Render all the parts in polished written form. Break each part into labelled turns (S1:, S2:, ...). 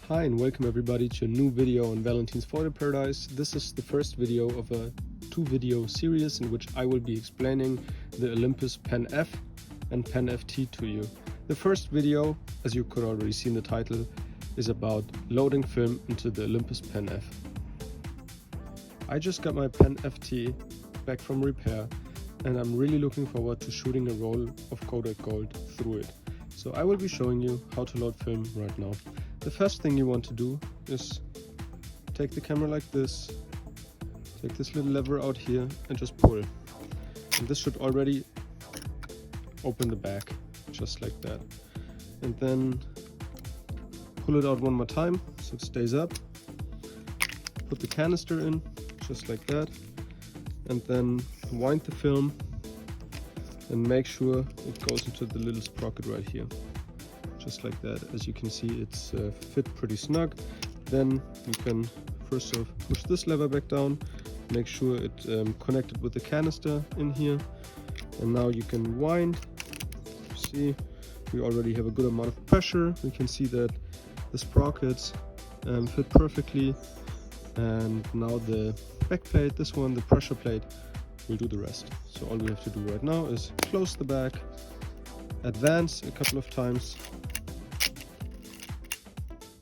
S1: Hi and welcome everybody to a new video on valentinsfotoparadies. This is the first video of a two-video series in which I will be explaining the Olympus Pen F and Pen FT to you. The first video, as you could already see in the title, is about loading film into the Olympus Pen F. I just got my Pen FT back from repair and I'm really looking forward to shooting a roll of Kodak Gold through it. So I will be showing you how to load film right now. The first thing you want to do is take the camera like this, take this little lever out here and just pull. And this should already open the back, just like that. And then pull it out one more time so it stays up. Put the canister in, just like that. And then wind the film and make sure it goes into the little sprocket right here. Just like that. As you can see, it's fit pretty snug. Then you can first off push this lever back down, make sure it's connected with the canister in here, and now you can wind. See, we already have a good amount of pressure. We can see that the sprockets fit perfectly, and now the back plate, this one, the pressure plate, will do the rest. So all we have to do right now is close the back, advance a couple of times.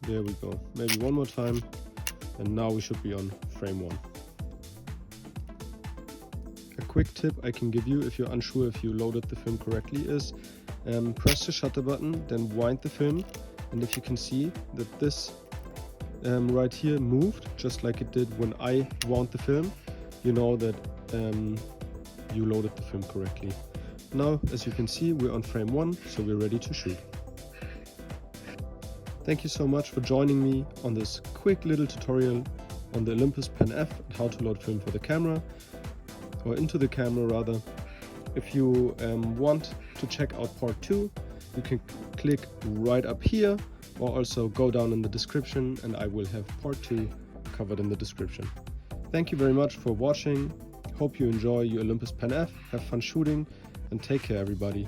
S1: There we go. Maybe one more time, and now we should be on frame 1. A quick tip I can give you if you're unsure if you loaded the film correctly is press the shutter button, then wind the film, and if you can see that this right here moved just like it did when I wound the film, you know that you loaded the film correctly. Now, as you can see, we're on frame 1, so we're ready to shoot. Thank you so much for joining me on this quick little tutorial on the Olympus Pen F and how to load film for the camera, or into the camera rather. If you want to check out part 2, you can click right up here, or also go down in the description and I will have part 2 covered in the description. Thank you very much for watching. Hope you enjoy your Olympus Pen F, have fun shooting, and take care everybody.